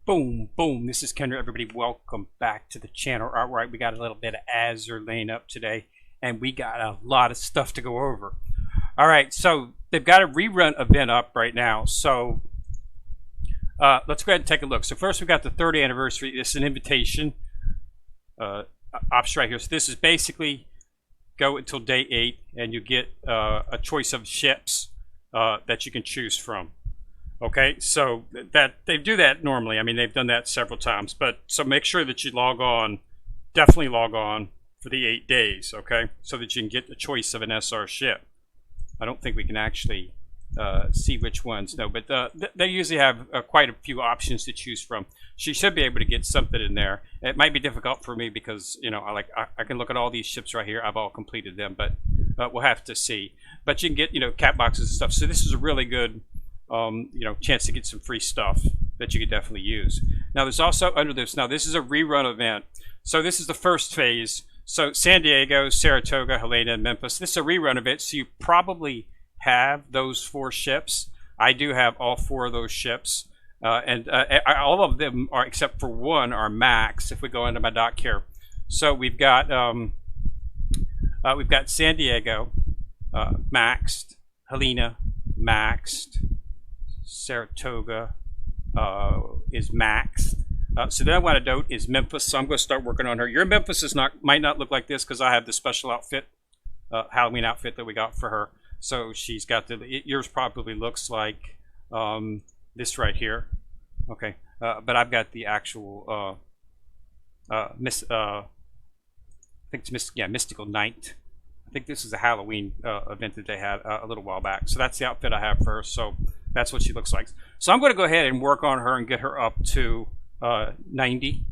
Boom, boom. This is Kendra. Everybody, welcome back to the channel. All right, we got a little bit of Azur laying up today, and we got a lot of stuff to go over. All right, so they've got a rerun event up right now. So let's go ahead and take a look. So first, we've got the 30th anniversary. This is an invitation option right here. So this is basically go until day 8, and you get a choice of ships that you can choose from. Okay, so that they do that normally. I mean, they've done that several times, but so make sure that you log on, definitely log on for the 8 days, okay, so that you can get the choice of an SR ship. I don't think we can actually see which ones, no, but they usually have quite a few options to choose from. She should be able to get something in there. It might be difficult for me because, you know, I can look at all these ships right here. I've all completed them, but we'll have to see. But you can get, you know, cat boxes and stuff. So this is a really good you know, chance to get some free stuff that you could definitely use. Now there's also under this, now this is a rerun event. So this is the first phase. So San Diego, Saratoga, Helena, and Memphis. This is a rerun event, so you probably have those 4 ships. I do have all 4 of those ships. All of them are, except for one, are max if we go into my dock here. So we've got San Diego maxed, Helena maxed, Saratoga is maxed. So then I want to note is Memphis. So I'm going to start working on her. Your Memphis is might not look like this because I have the special outfit, Halloween outfit that we got for her. So she's got yours probably looks like this right here. Okay, but I've got the actual I think it's Mystical Night. I think this is a Halloween event that they had a little while back. So that's the outfit I have for her. So that's what she looks like. So I'm going to go ahead and work on her and get her up to 90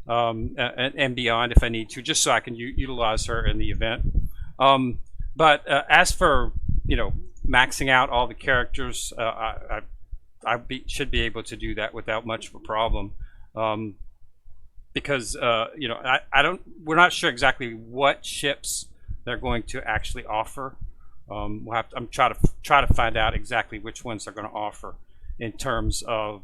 and beyond if I need to, just so I can utilize her in the event. But as for, you know, maxing out all the characters, I should be able to do that without much of a problem. Because you know, we're not sure exactly what ships they're going to actually offer. We'll have to, I'm try to find out exactly which ones they're going to offer in terms of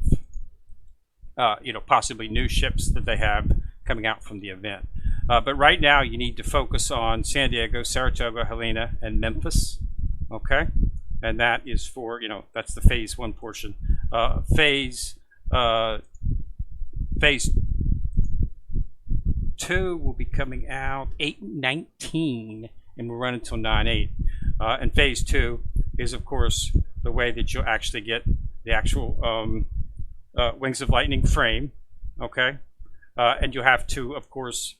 you know, possibly new ships that they have coming out from the event. But right now you need to focus on San Diego, Saratoga, Helena, and Memphis. Okay, and that is for, you know, that's the phase 1 portion. Phase 2 will be coming out 8/19, and we'll run until 9/8. And phase 2 is, of course, the way that you'll actually get the actual Wings of Lightning frame. Okay, and you have to, of course,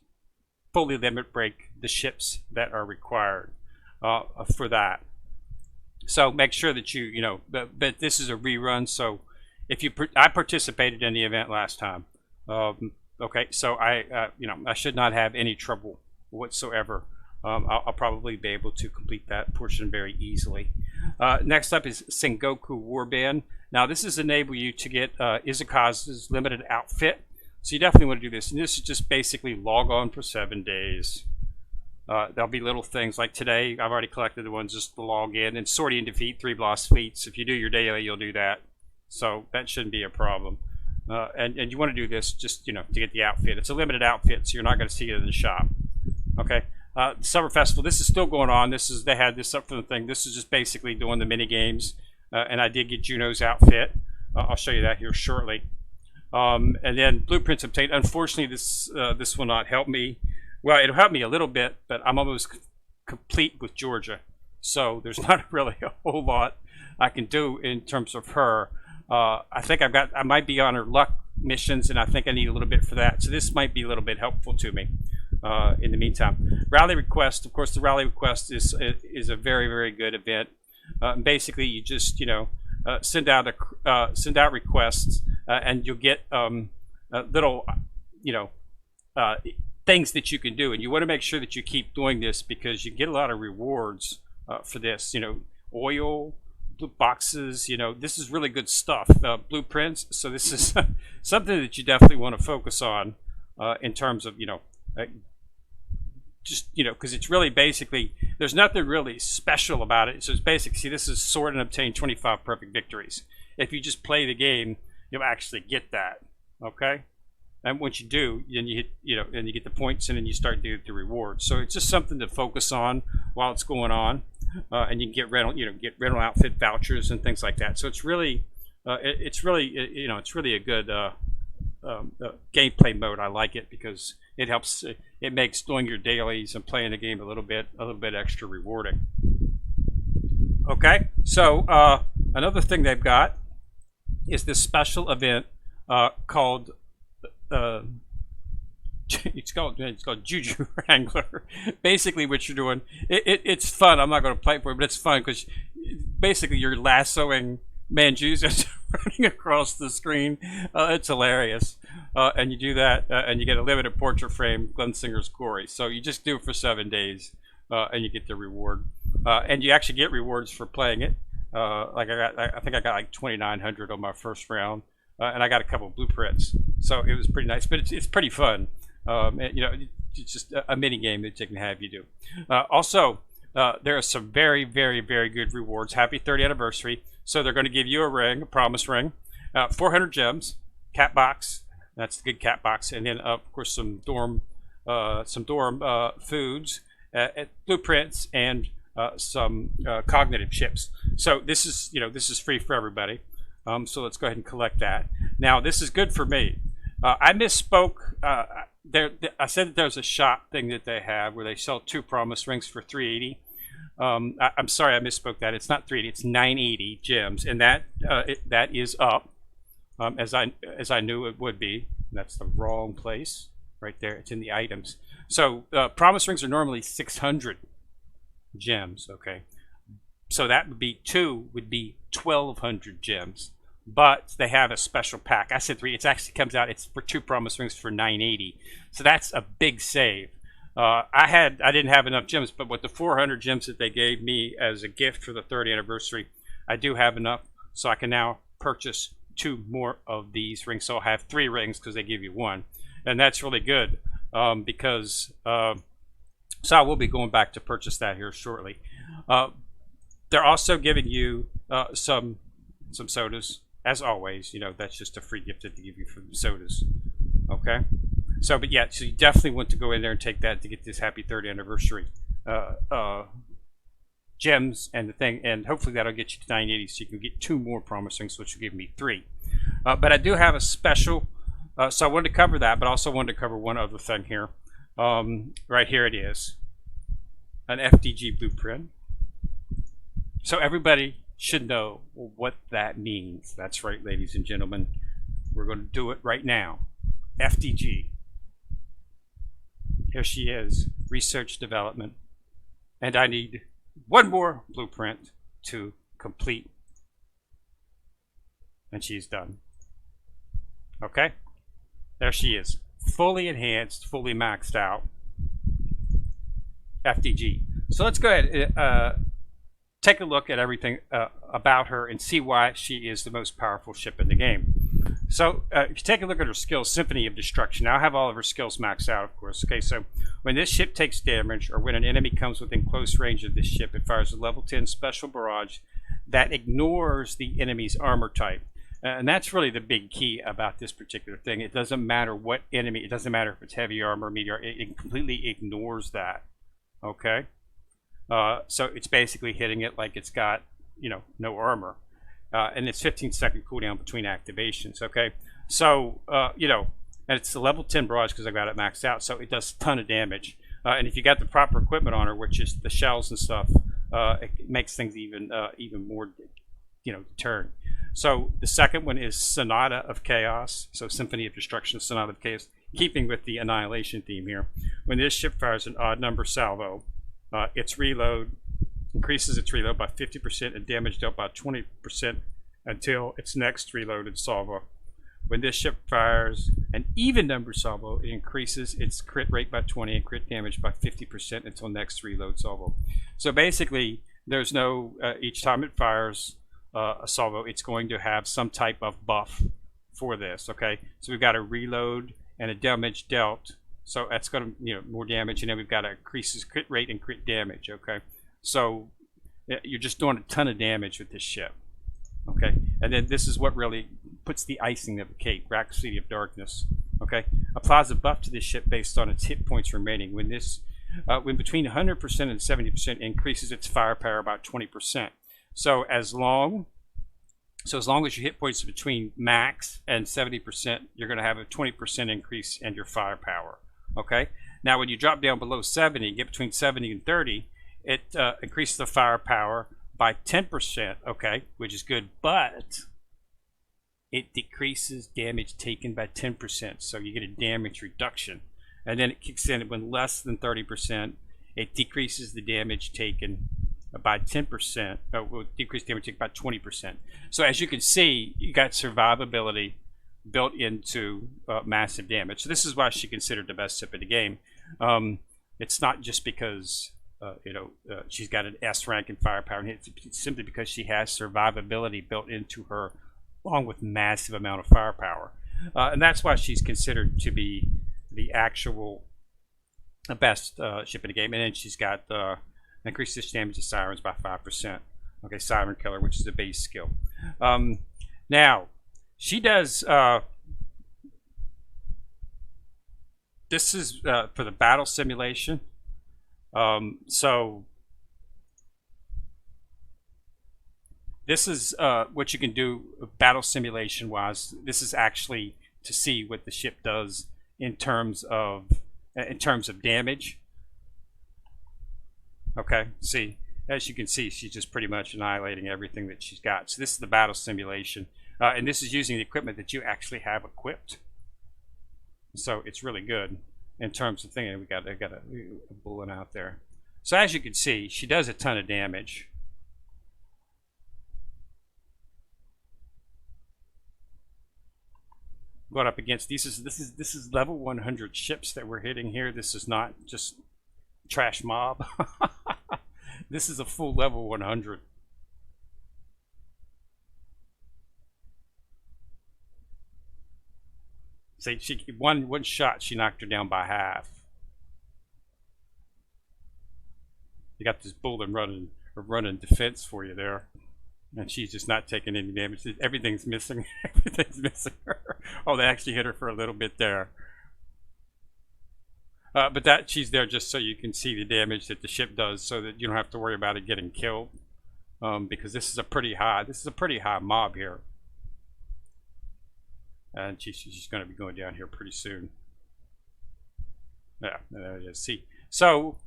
fully limit break the ships that are required for that. So make sure that you know, but this is a rerun. So if I participated in the event last time. Okay, so you know, I should not have any trouble whatsoever. I'll probably be able to complete that portion very easily. Next up is Sengoku Warband. Now this is enable you to get Izuka's limited outfit. So you definitely want to do this. And this is just basically log on for 7 days. There'll be little things like today. I've already collected the ones just to log in, and sorting and defeat 3 boss fleets. If you do your daily, you'll do that. So that shouldn't be a problem. And you want to do this just, you know, to get the outfit. It's a limited outfit, so you're not going to see it in the shop. Okay. Summer Festival. This is still going on. They had this up for the thing. This is just basically doing the mini games. And I did get Juno's outfit. I'll show you that here shortly. And then blueprints obtained. Unfortunately, this will not help me. Well, it'll help me a little bit, but I'm almost complete with Georgia. So there's not really a whole lot I can do in terms of her. I think I might be on her luck missions, and I think I need a little bit for that. So this might be a little bit helpful to me in the meantime. Rally request, of course, the rally request is a very, very good event. Basically, you just, you know, send out requests, and you'll get little, you know, things that you can do, and you want to make sure that you keep doing this because you get a lot of rewards for this. You know, oil, blue boxes, you know, this is really good stuff. Blueprints. So this is something that you definitely want to focus on in terms of, you know, just, you know, because it's really basically, there's nothing really special about it. So it's basically, see, this is sort and obtain 25 perfect victories. If you just play the game, you'll actually get that. Okay, and once you do, then you hit, and you get the points, and then you start doing the rewards. So it's just something to focus on while it's going on, and you can get rental outfit vouchers and things like that. So it's really, it's really a good gameplay mode. I like it because it helps. It makes doing your dailies and playing the game a little bit extra rewarding. Okay, so another thing they've got is this special event called it's called Juju Wrangler. Basically, what you're doing, it's fun. I'm not going to play for it, but it's fun because basically you're lassoing Manjus running across the screen. It's hilarious, and you do that, and you get a limited portrait frame, Gunslinger's Glory. So you just do it for 7 days, and you get the reward, and you actually get rewards for playing it. I think I got like 2,900 on my first round. And I got a couple of blueprints, so it was pretty nice. But it's pretty fun. It's just a mini game that they can have you do. Also, there are some very, very, very good rewards. Happy 30th anniversary! So they're going to give you a ring, a promise ring, 400 gems, cat box. That's the good cat box, and then of course some dorm foods, blueprints, and some cognitive chips. So this is free for everybody. So let's go ahead and collect that. Now, this is good for me. I misspoke. I said that there's a shop thing that they have where they sell 2 promise rings for 380. I'm sorry, I misspoke that. It's not 380, it's 980 gems, and that is up, as I knew it would be. That's the wrong place right there. It's in the items. So promise rings are normally 600 gems. Okay, so that would be 1,200 gems. But they have a special pack. I said 3. It actually comes out. It's for 2 promise rings for 980. So that's a big save. I didn't have enough gems, but with the 400 gems that they gave me as a gift for the 30th anniversary, I do have enough, so I can now purchase 2 more of these rings. So I'll have 3 rings because they give you 1, and that's really good because so I will be going back to purchase that here shortly. They're also giving you some sodas. As always, that's just a free gift that they give you for the sodas. Okay? So, but yeah, so you definitely want to go in there and take that to get this happy 30th anniversary gems and the thing, and hopefully that'll get you to 980 so you can get 2 more promise rings, which will give me 3. But I do have a special, so I wanted to cover that, but also wanted to cover one other thing here. Right here it is, an FDG Blueprint. So everybody should know what that means. That's right, ladies and gentlemen. We're going to do it right now. FDG. Here she is, research development. And I need 1 more blueprint to complete. And she's done. Okay? There she is. Fully enhanced, fully maxed out. FDG. So let's go ahead take a look at everything about her and see why she is the most powerful ship in the game. So if you take a look at her skills, Symphony of Destruction. Now I have all of her skills maxed out, of course. Okay, so when this ship takes damage or when an enemy comes within close range of this ship, it fires a level 10 special barrage that ignores the enemy's armor type. And that's really the big key about this particular thing. It doesn't matter what enemy, it doesn't matter if it's heavy armor, medium, it completely ignores that. Okay? So it's basically hitting it like it's got, no armor. And it's 15-second cooldown between activations, okay? So, and it's a level 10 barrage because I got it maxed out, so it does a ton of damage. And if you got the proper equipment on her, which is the shells and stuff, it makes things even more, deterrent. So the second one is Sonata of Chaos, so Symphony of Destruction, Sonata of Chaos, keeping with the Annihilation theme here. When this ship fires an odd number salvo, its reload increases its reload by 50% and damage dealt by 20% until its next reloaded salvo. When this ship fires an even number salvo, it increases its crit rate by 20 and crit damage by 50% until next reload salvo. So basically, there's no, each time it fires a salvo, it's going to have some type of buff for this, okay? So we've got a reload and a damage dealt. So that's going to, more damage, and then we've got to increase crit rate and crit damage, okay? So you're just doing a ton of damage with this ship, okay? And then this is what really puts the icing of the cake, Rhapsody of Darkness. Okay, applies a buff to this ship based on its hit points remaining. When between 100% and 70%, increases its firepower about 20%. So as long as your hit points are between max and 70%, you're going to have a 20% increase in your firepower. Okay. Now, when you drop down below 70, get between 70 and 30, it increases the firepower by 10%. Okay, which is good, but it decreases damage taken by 10%. So you get a damage reduction, and then it kicks in when less than 30%. It decreases the damage taken by 10%. Will decrease damage taken by 20%. So as you can see, you got survivability built into massive damage. So this is why she's considered the best ship in the game. It's not just because she's got an S rank in firepower. It's simply because she has survivability built into her, along with massive amount of firepower, and that's why she's considered to be the actual best ship in the game. And then she's got increases damage to sirens by 5%. Okay, Siren Killer, which is a base skill. Now, she does. This is for the battle simulation. So this is what you can do battle simulation wise. This is actually to see what the ship does in terms of damage. Okay, see, as you can see, she's just pretty much annihilating everything that she's got. So this is the battle simulation, and this is using the equipment that you actually have equipped. So it's really good in terms of thinking. I got a bullet out there. So as you can see, she does a ton of damage. Going up against this is level 100 ships that we're hitting here. This is not just trash mob. This is a full level 100. See, one shot, she knocked her down by half. You got this bullet running defense for you there, and she's just not taking any damage. Everything's missing. Everything's missing her. Oh, they actually hit her for a little bit there. But that she's there just so you can see the damage that the ship does, so that you don't have to worry about it getting killed. Because this is a pretty high mob here. And she's going to be going down here pretty soon. Yeah, see. So,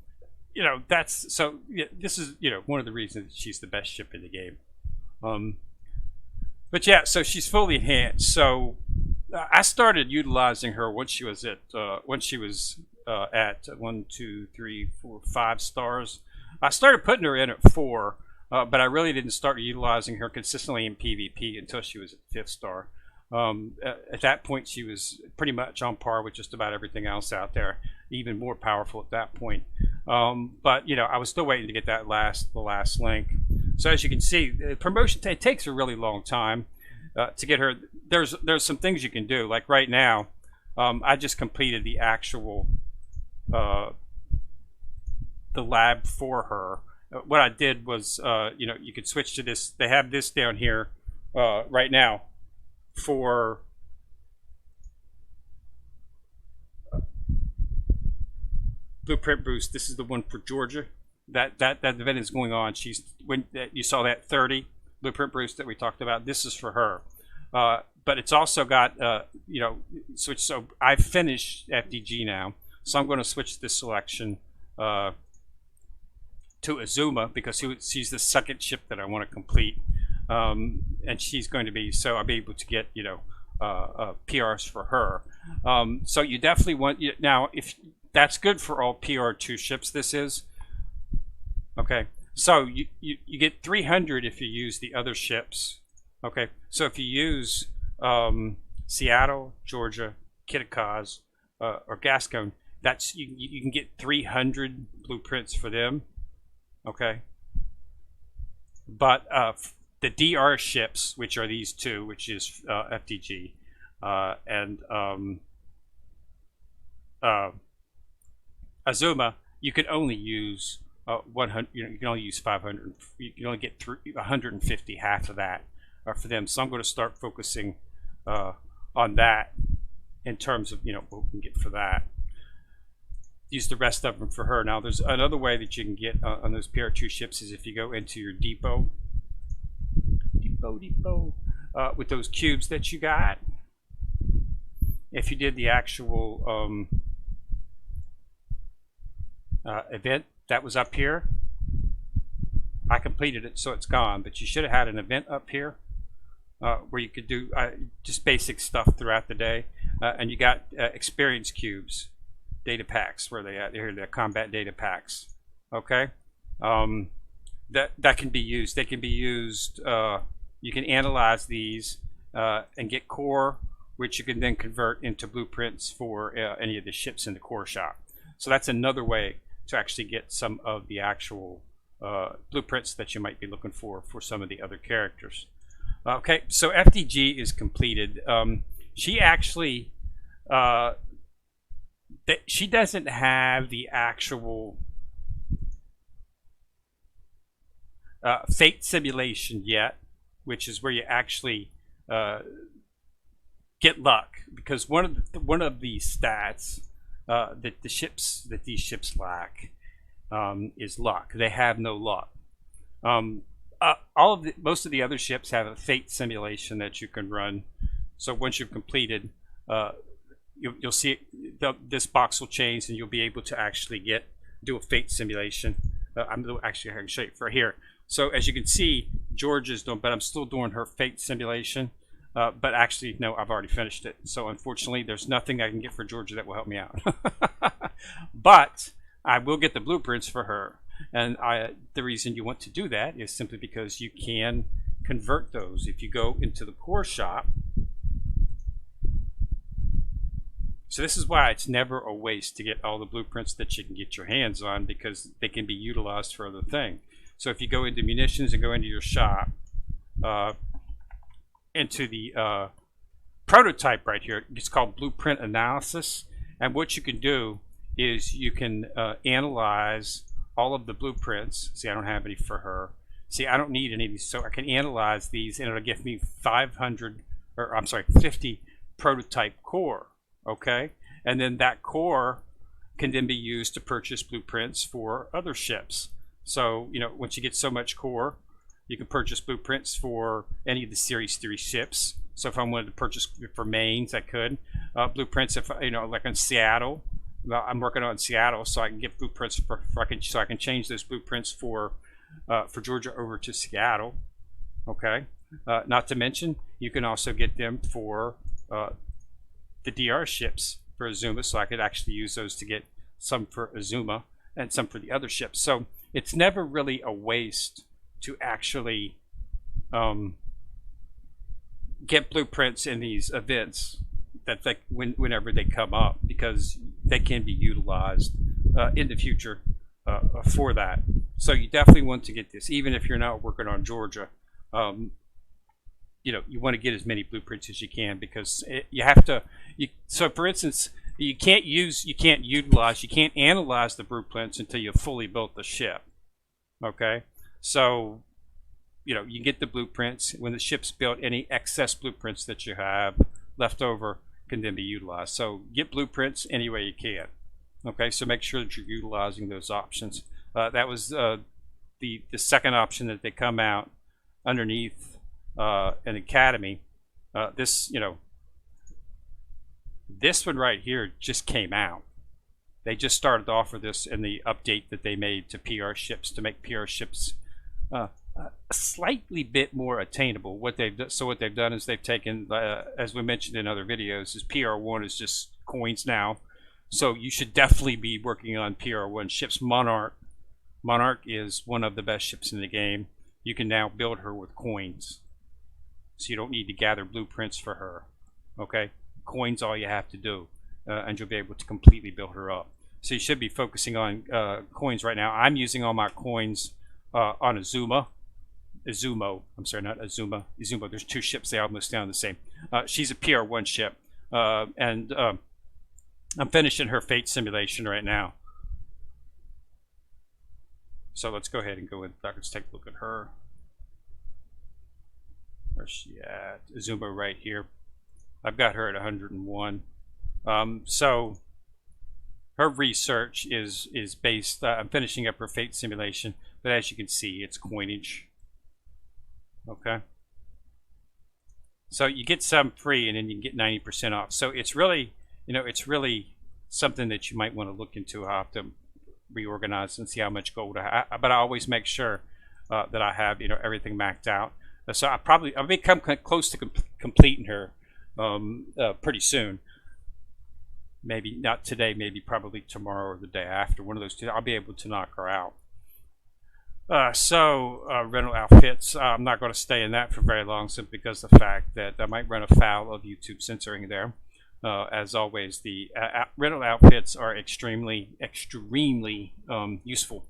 this is, one of the reasons she's the best ship in the game. But yeah, so she's fully enhanced. So I started utilizing her once she was at 1, 2, 3, 4, 5 stars. I started putting her in at 4, but I really didn't start utilizing her consistently in PvP until she was at 5th star. At that point, she was pretty much on par with just about everything else out there, even more powerful at that point. But I was still waiting to get the last link. So as you can see, the promotion takes a really long time to get her. There's some things you can do. Like right now, I just completed the actual the lab for her. What I did was, you could switch to this. They have this down here right now for Blueprint Boost. This is the one for Georgia. That event is going on. You saw that 30 Blueprint Boost that we talked about. This is for her, but it's also got switch. So I've finished FDG now, so I'm going to switch this selection to Azuma because she's the second ship that I want to complete, and she's going to be. So I'll be able to get PRs for her. So you definitely want now if. That's good for all PR2 ships. This is okay. So you get 300 if you use the other ships. Okay. So if you use Seattle, Georgia, Kittikaz, or Gascon, that's you can get 300 blueprints for them. Okay. But the DR ships, which are these two, which is FDG and Azuma, you can only use 100. You can only use 500. You can only get 150, half of that for them. So I'm going to start focusing on that in terms of, you know, what we can get for that. Use the rest of them for her. Now, there's another way that you can get on those PR2 ships is if you go into your depot, with those cubes that you got. If you did the actual event that was up here, I completed it, so it's gone. But you should have had an event up here where you could do just basic stuff throughout the day, and you got experience cubes. Data packs, where they at? Here, the combat data packs. Okay, that can be used. They can be used. You can analyze these and get core, which you can then convert into blueprints for any of the ships in the core shop. So that's another way to actually get some of the actual blueprints that you might be looking for some of the other characters. Okay, so FDG is completed. She actually. She doesn't have the actual fate simulation yet, which is where you actually get luck, because one of the stats that these ships lack is luck. They have no luck. Most of the other ships have a fate simulation that you can run. So once you've completed. You'll see this box will change, and you'll be able to actually do a fate simulation. Actually, I can show you right here. So as you can see, George is doing, but I'm still doing her fate simulation. But actually, no, I've already finished it. So unfortunately, there's nothing I can get for Georgia that will help me out. But I will get the blueprints for her, and the reason you want to do that is simply because you can convert those if you go into the core shop. So this is why it's never a waste to get all the blueprints that you can get your hands on, because they can be utilized for other things. So if you go into munitions and go into your shop, into the prototype right here, it's called blueprint analysis. And what you can do is you can analyze all of the blueprints. See, I don't have any for her. See, I don't need any of these, so I can analyze these, and it'll give me 50 prototype core. Okay, and then that core can then be used to purchase blueprints for other ships. So, you know, once you get so much core, you can purchase blueprints for any of the Series 3 ships. So if I wanted to purchase for mains, I could. Blueprints, if you know, like on Seattle, I'm working on Seattle, so I can get blueprints so I can change those blueprints for Georgia over to Seattle. Okay, not to mention you can also get them for the DR ships for Azuma, so I could actually use those to get some for Azuma and some for the other ships. So it's never really a waste to actually get blueprints in these events whenever they come up, because they can be utilized in the future for that. So you definitely want to get this, even if you're not working on Georgia. You know, you want to get as many blueprints as you can, because you have to. So, for instance, you can't analyze the blueprints until you've fully built the ship. Okay, so you know, you get the blueprints when the ship's built. Any excess blueprints that you have left over can then be utilized. So get blueprints any way you can. Okay, so make sure that you're utilizing those options. That was the second option that they come out underneath an academy. This one right here just came out. They just started to offer this in the update that they made to PR ships to make PR ships a slightly bit more attainable. What they've done is they've taken, as we mentioned in other videos, is PR1 is just coins now. So you should definitely be working on PR1 ships. Monarch is one of the best ships in the game. You can now build her with coins, so you don't need to gather blueprints for her. Okay, coins all you have to do, and you'll be able to completely build her up. So you should be focusing on coins right now. I'm using all my coins on Azuma. I'm sorry, not Azuma. Azuma. There's two ships. They almost sound the same. She's a PR1 ship, and I'm finishing her fate simulation right now. So let's go ahead and go in. Let's take a look at her. Where's she at? Azuma right here. I've got her at 101. So her research is based. I'm finishing up her fate simulation, but as you can see, it's coinage. Okay. So you get some free, and then you can get 90% off. So it's really, it's really something that you might want to look into. I have to reorganize and see how much gold I have. But I always make sure that I have, everything maxed out. So I'll become close to completing her pretty soon. Maybe not today, maybe probably tomorrow or the day after. One of those two, I'll be able to knock her out. Rental outfits. I'm not going to stay in that for very long, simply because of the fact that I might run afoul of YouTube censoring there. As always, the rental outfits are extremely useful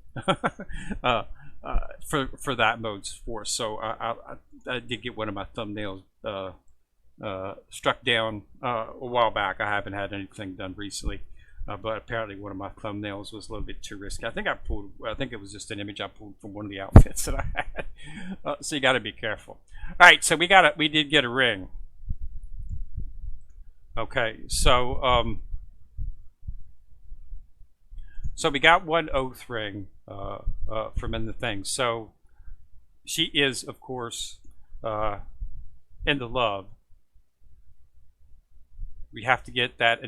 for that mode's force. So I did get one of my thumbnails struck down a while back. I haven't had anything done recently, but apparently one of my thumbnails was a little bit too risky. I think it was just an image I pulled from one of the outfits that I had. So you got to be careful. All right, so we did get a ring. Okay, so so we got one oath ring from in the thing. So she is, of course, into love. We have to get that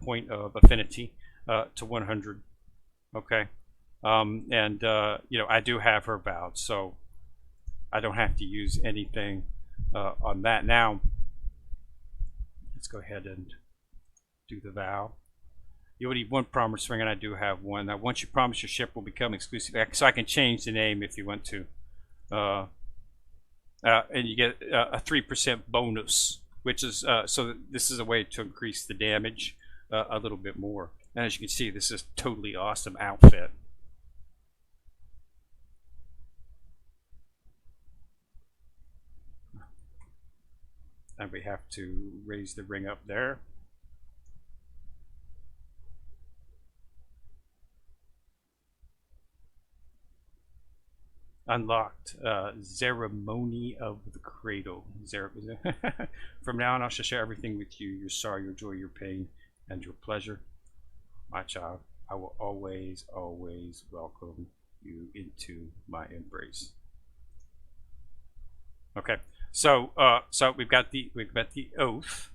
point of affinity to 100. Okay, I do have her vowed, so I don't have to use anything on that now. Let's go ahead and do the vow. You would need one promise ring, and I do have one. Now, once you promise, your ship will become exclusive. So I can change the name if you want to. And you get a 3% bonus, which is, so this is a way to increase the damage a little bit more. And as you can see, this is a totally awesome outfit. And we have to raise the ring up there. Unlocked Ceremony of the Cradle. From now on, I shall share everything with you: your sorrow, your joy, your pain, and your pleasure. My child, I will always, always welcome you into my embrace. Okay. So we've got the oath.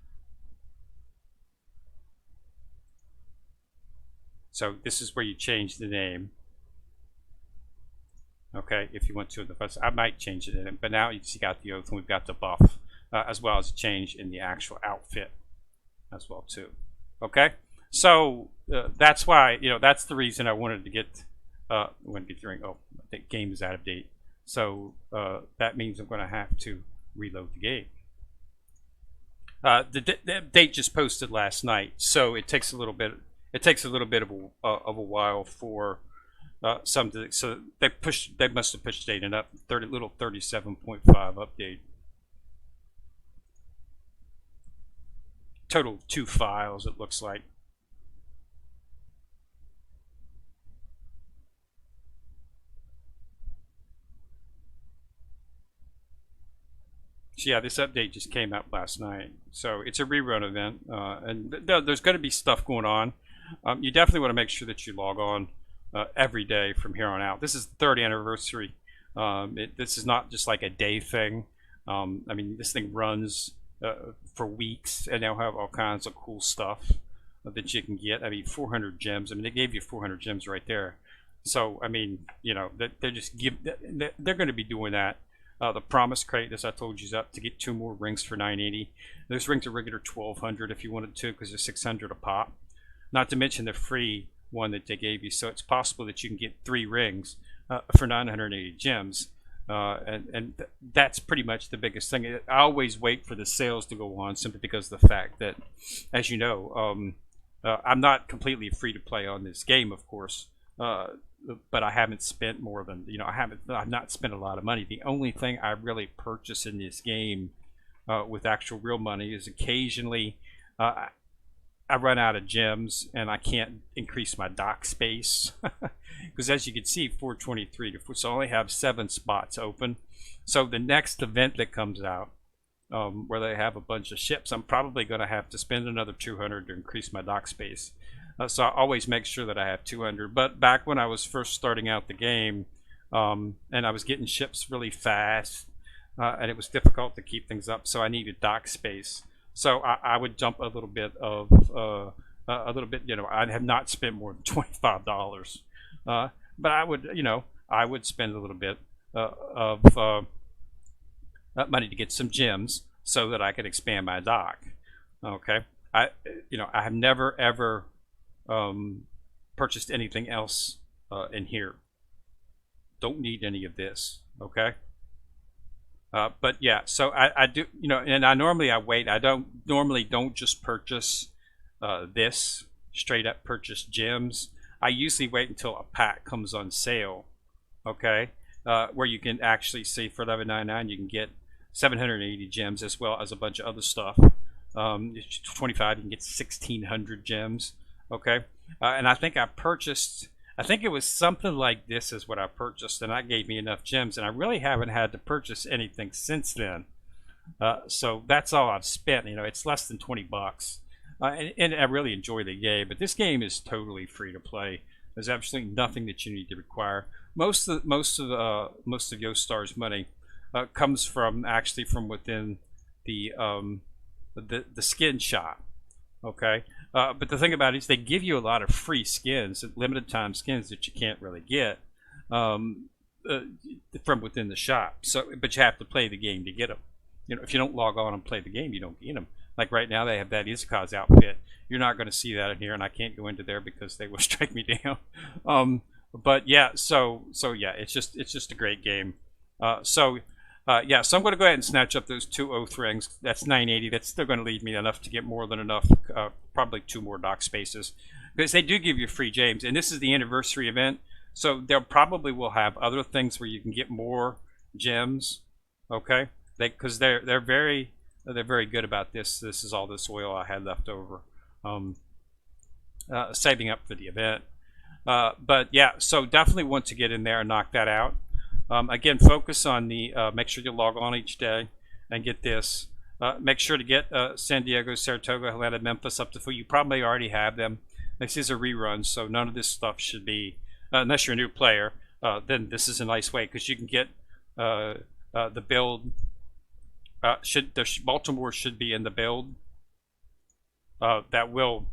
So this is where you change the name. Okay, if you want to in the first, I might change it in it, but now you got the oath, and we've got the buff, as well as a change in the actual outfit as well too. Okay, so that's why, that's the reason I wanted to get the ring. Oh, the game is out of date, so that means I'm going to have to reload the game. The date just posted last night, so it takes a little bit. It takes a little bit of a while for something. So they must have pushed data up. Little 37.5 update. Total 2 files. It looks like. So yeah, this update just came out last night. So it's a rerun event, and there's going to be stuff going on. You definitely want to make sure that you log on every day from here on out. This is the 3rd anniversary. This is not just like a day thing. I mean, this thing runs for weeks, and they'll have all kinds of cool stuff that you can get. I mean, 400 gems. I mean, they gave you 400 gems right there. So I mean, they're going to be doing that. The promise crate, as I told you, is up to get 2 more rings for 980. Those rings are regular 1200 if you wanted to, because they're 600 a pop. Not to mention the free one that they gave you. So it's possible that you can get 3 rings for 980 gems. And that's pretty much the biggest thing. I always wait for the sales to go on, simply because of the fact that, as you know, I'm not completely free to play on this game, of course. But I haven't spent more than, I've not spent a lot of money. The only thing I really purchase in this game with actual real money is occasionally I run out of gems and I can't increase my dock space. Because as you can see, 423 to 4, so I only have 7 spots open. So the next event that comes out where they have a bunch of ships, I'm probably going to have to spend another 200 to increase my dock space. So I always make sure that I have 200. But back when I was first starting out the game, and I was getting ships really fast, and it was difficult to keep things up, so I needed dock space. So I would jump a little bit of I have not spent more than $25, but I would I would spend a little bit of money to get some gems so that I could expand my dock. Okay, I have never ever purchased anything else in here. Don't need any of this. Okay. But yeah, so I do, and I wait. I don't just purchase this, straight up purchase gems. I usually wait until a pack comes on sale, okay, where you can actually see for $11.99 you can get 780 gems as well as a bunch of other stuff. 25 you can get 1,600 gems, okay, and I think I think it was something like this is what I purchased, and that gave me enough gems, and I really haven't had to purchase anything since then. So that's all I've spent. It's less than 20 bucks, and I really enjoy the game. But this game is totally free to play. There's absolutely nothing that you need to require. Most of Yostar's money comes from within the skin shop. Okay. But the thing about it is they give you a lot of free skins, limited time skins that you can't really get from within the shop. But you have to play the game to get them. If you don't log on and play the game, you don't get them. Like right now, they have that Izuka's outfit. You're not going to see that in here, and I can't go into there because they will strike me down. But yeah, so yeah, it's just a great game. Yeah, so I'm going to go ahead and snatch up those 2 oath rings. That's 980. That's still going to leave me enough to get more than enough, probably 2 more dock spaces. Because they do give you free gems, and this is the anniversary event, so they'll probably will have other things where you can get more gems, okay? Because they're very good about this. This is all this oil I had left over, saving up for the event. But yeah, so definitely want to get in there and knock that out. Again, focus on the make sure you log on each day and get this. Make sure to get San Diego, Saratoga, Atlanta, Memphis up to full. You probably already have them. This is a rerun, so none of this stuff should be, unless you're a new player, then this is a nice way because you can get the build. Baltimore should be in the build. That will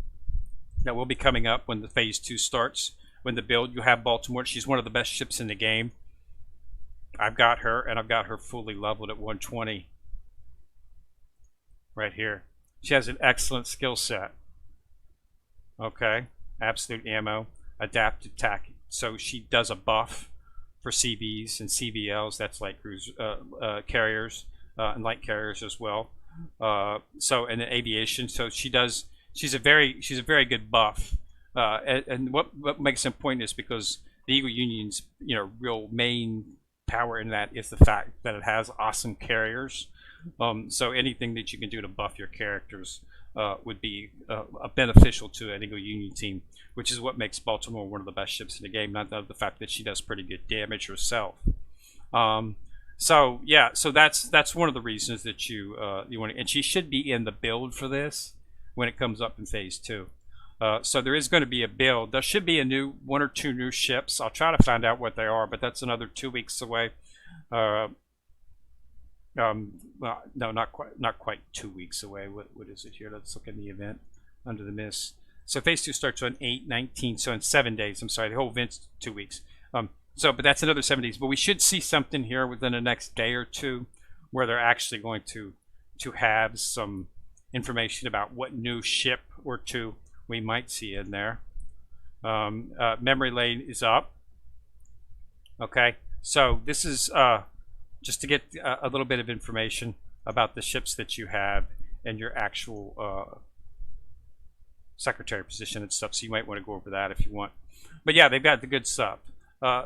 be coming up when the phase 2 starts. When the build, you have Baltimore. She's one of the best ships in the game. I've got her, and I've got her fully leveled at 120. Right here. She has an excellent skill set. Okay. Absolute ammo. Adaptive attack. So she does a buff for CVs and CVLs. That's light cruise carriers and light carriers as well. So in the aviation, so she's a very good buff. And what makes it important is because the Eagle Union's real main power in that is the fact that it has awesome carriers. So anything that you can do to buff your characters would be beneficial to an Eagle Union team, which is what makes Baltimore one of the best ships in the game, not the fact that she does pretty good damage herself. So yeah, so that's one of the reasons that you want to, and she should be in the build for this when it comes up in phase 2. So there is going to be a build. There should be a 1 or 2 new ships. I'll try to find out what they are, but that's another 2 weeks away. Well, no, not quite 2 weeks away. What is it here? Let's look in the event under the mist. So phase 2 starts on 8/19. So in 7 days. I'm sorry, the whole event's 2 weeks. But that's another 7 days. But we should see something here within the next day or two, where they're actually going to have some information about what new ship or 2 we might see in there. Memory lane is up. Okay, so this is just to get a little bit of information about the ships that you have and your actual secretary position and stuff. So you might want to go over that if you want. But yeah, they've got the good stuff.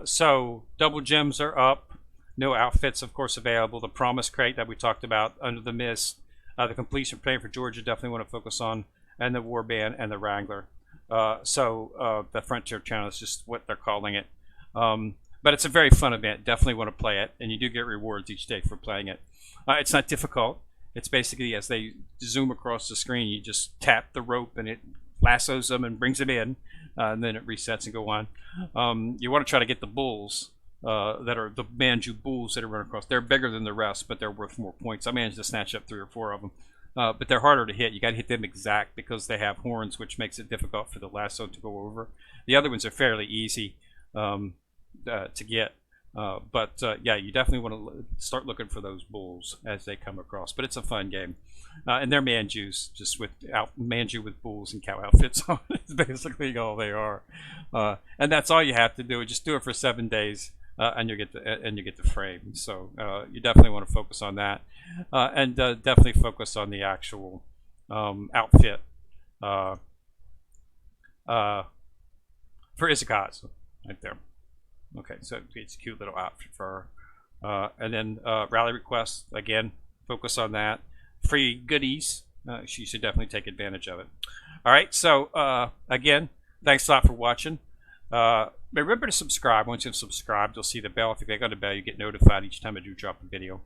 So double gems are up. No outfits, of course, available. The promise crate that we talked about, under the mist. The completion plan for Georgia, definitely want to focus on. And the Warband and the Wrangler. The Frontier Channel is just what they're calling it. But it's a very fun event. Definitely want to play it. And you do get rewards each day for playing it. It's not difficult. It's basically as they zoom across the screen, you just tap the rope and it lassos them and brings them in, and then it resets and go on. You want to try to get the bulls that are the Manju bulls that are run across. They're bigger than the rest, but they're worth more points. I managed to snatch up 3 or 4 of them. But they're harder to hit. You got to hit them exact because they have horns, which makes it difficult for the lasso to go over. The other ones are fairly easy to get. Yeah, you definitely want to start looking for those bulls as they come across. But it's a fun game. And they're Manjus, just with Manju with bulls and cow outfits on. It's basically all they are. And that's all you have to do. Just do it for 7 days. And you get the frame. So you definitely want to focus on that, and definitely focus on the actual outfit for Izakaz right there. Okay, so it's a cute little outfit for her. And then rally requests, again, focus on that. Free goodies, she should definitely take advantage of it. All right, so again, thanks a lot for watching. Remember to subscribe. Once you've subscribed, you'll see the bell. If you click on the bell, you get notified each time I do drop a video.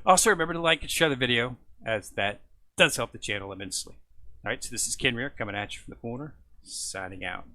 Also, remember to like and share the video, as that does help the channel immensely. All right, so this is Kenrir coming at you from the corner, signing out.